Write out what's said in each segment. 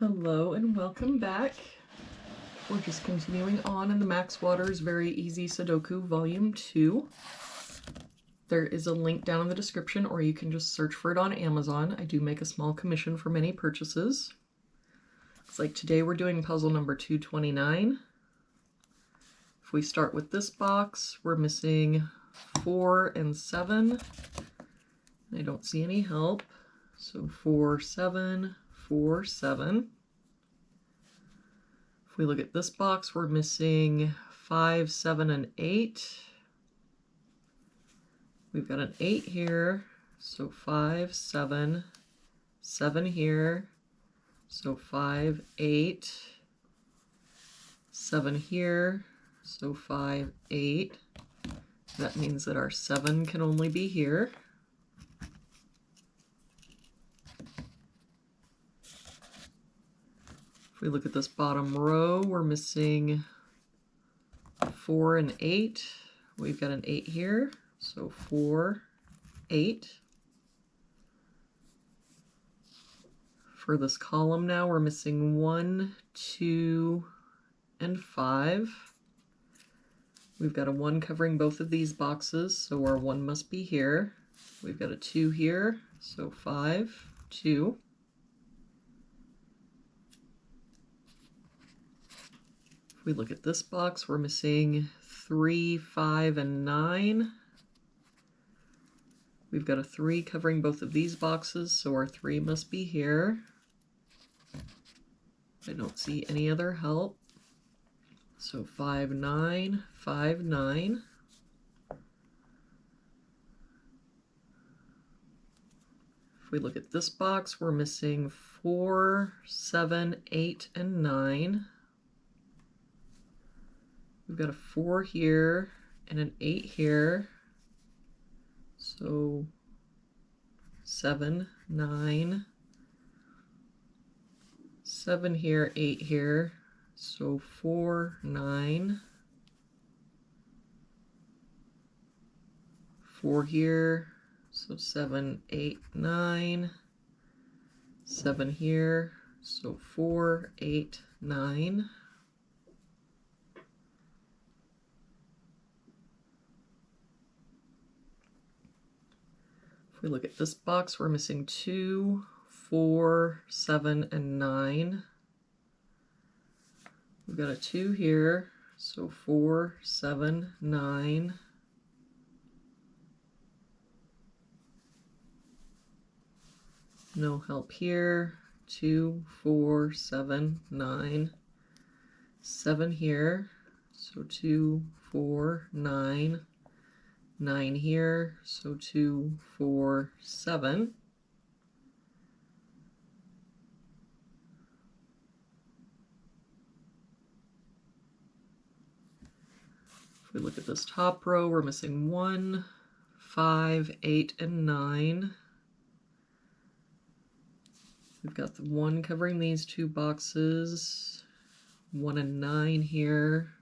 Hello and welcome back. We're just continuing on in the Max Waters Very Easy Sudoku Volume 2. There is a link down in the description, or you can just search for it on Amazon. I do make a small commission for many purchases. Looks like today we're doing puzzle number 229. If we start with this box, we're missing 4 and 7. I don't see any help. So 4, 7, 4, 7. If we look at this box, we're missing 5, 7, and 8. We've got an 8 here, so 5, 7, 7 here, so 5, 8, 7 here, so 5, 8. That means that our 7 can only be here. If we look at this bottom row, we're missing 4 and 8. We've got an 8 here, so 4, 8. For this column now, we're missing 1, 2, and 5. We've got a 1 covering both of these boxes, so our 1 must be here. We've got a 2 here, so 5, 2. If we look at this box, we're missing 3, 5, and 9. We've got a 3 covering both of these boxes, so our 3 must be here. I don't see any other help. So 5, 9, 5, 9. If we look at this box, we're missing 4, 7, 8, and 9. We've got a 4 here and an 8 here. So 7, 9. 7 here, 8 here. So 4, 9. 4 here. So 7, 8, 9. 7 here. So 4, 8, 9. If we look at this box, we're missing 2, 4, 7, and 9. We've got a 2 here, so 4, 7, 9. No help here. 2, 4, 7, 9. 7 here, so 2, 4, 9. 9 here, so 2, 4, 7. If we look at this top row, we're missing 1, 5, 8, and 9. We've got the 1 covering these 2 boxes, 1 and 9 here.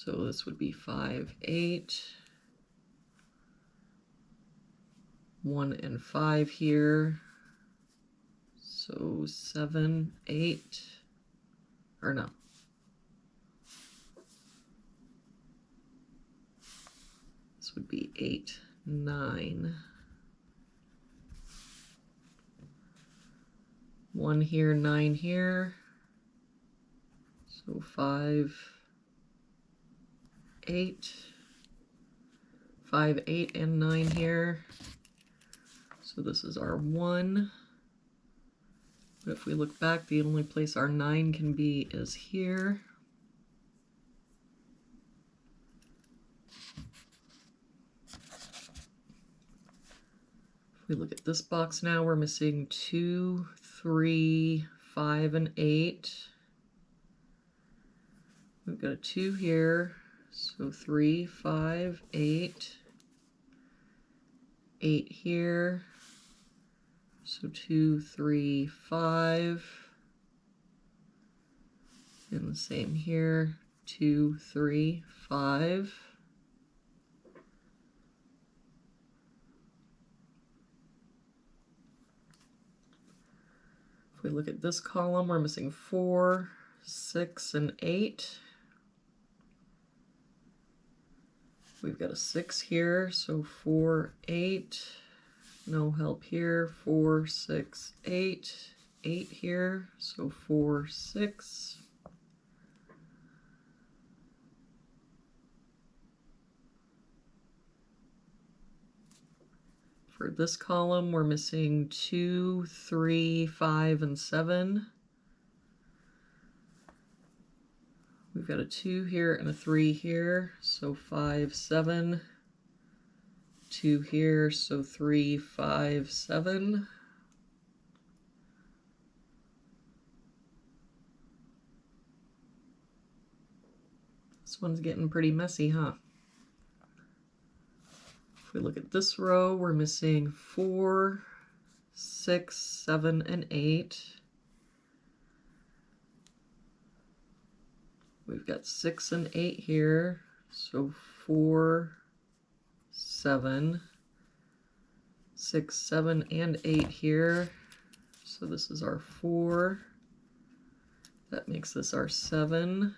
So this would be 5, 8. 1 and 5 here. So 7, 8. Or no. This would be 8, 9. 1 here, 9 here. So 5, 8, 5, 8, and 9 here. So this is our 1. But if we look back, the only place our 9 can be is here. If we look at this box now, we're missing 2, 3, 5, and 8. We've got a 2 here. So 3, 5, 8. 8 here. So 2, 3, 5. And the same here. 2, 3, 5. If we look at this column, we're missing 4, 6, and 8. We've got a 6 here, so 4, 8. No help here. 4, 6, 8. 8 here, so 4, 6. For this column, we're missing 2, 3, 5, and 7. We've got a 2 here and a 3 here, so 5, 7. 2 here, so 3, 5, 7. This one's getting pretty messy, huh? If we look at this row, we're missing 4, 6, 7, and 8. We've got 6 and 8 here, so 4, 7, 6, 7, and 8 here. So this is our 4. That makes this our 7.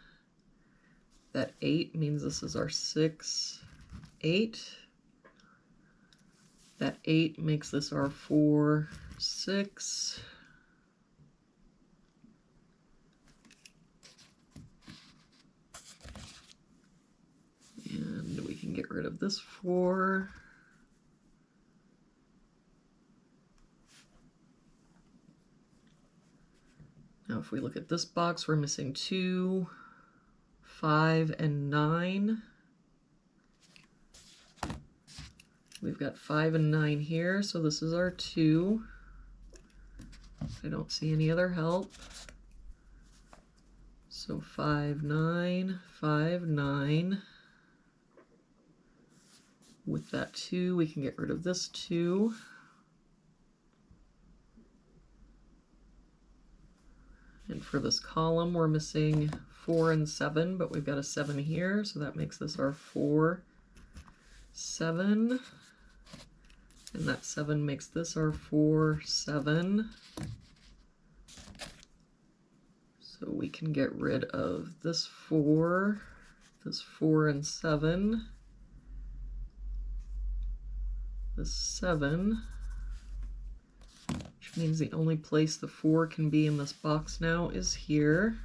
That 8 means this is our 6, 8. That 8 makes this our 4, 6. And we can get rid of this 4. Now if we look at this box, we're missing 2, 5, and 9. We've got 5 and 9 here, so this is our 2. I don't see any other help. So 5, 9, 5, 9. With that 2, we can get rid of this 2. And for this column, we're missing 4 and 7, but we've got a 7 here, so that makes this our 4, 7. And that 7 makes this our 4, 7. So we can get rid of this 4 and 7, this 7, which means the only place the 4 can be in this box now is here.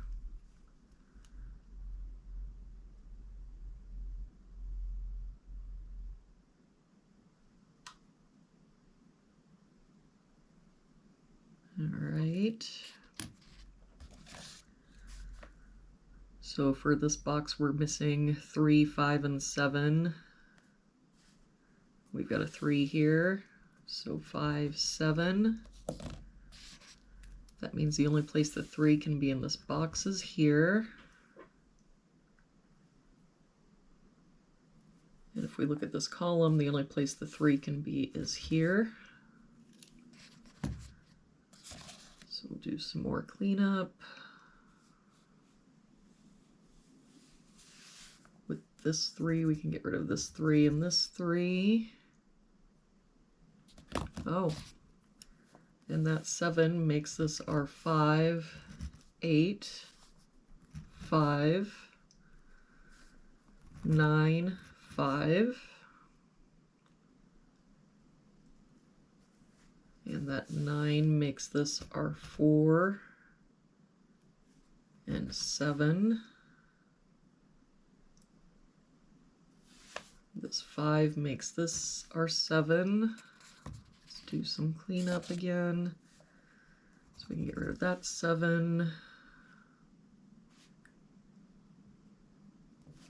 All right. So for this box, we're missing 3, 5, and 7. We've got a 3 here, so 5, 7. That means the only place the 3 can be in this box is here. And if we look at this column, the only place the 3 can be is here. So we'll do some more cleanup. With this 3, we can get rid of this 3 and this 3. Oh, and that 7 makes this our 5, 8, 5, 9, 5. And that 9 makes this our 4 and 7. This 5 makes this our 7. Let's do some cleanup again. So we can get rid of that 7.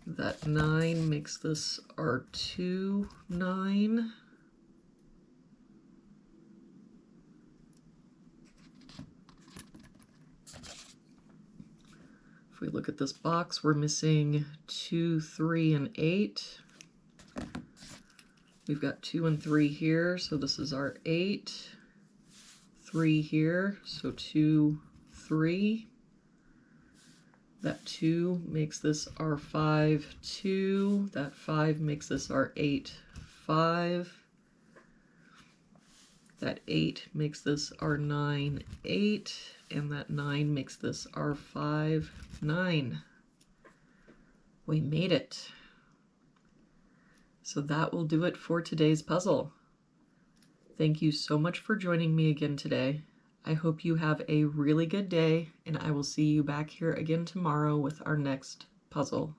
That 9 makes this our 2, 9. If we look at this box, we're missing 2, 3, and 8. We've got 2 and 3 here, so this is our 8. 3 here, so 2, 3. That 2 makes this our 5, 2. That 5 makes this our 8, 5. That 8 makes this R9, 8, and that 9 makes this R5, 9. We made it. So that will do it for today's puzzle. Thank you so much for joining me again today. I hope you have a really good day, and I will see you back here again tomorrow with our next puzzle.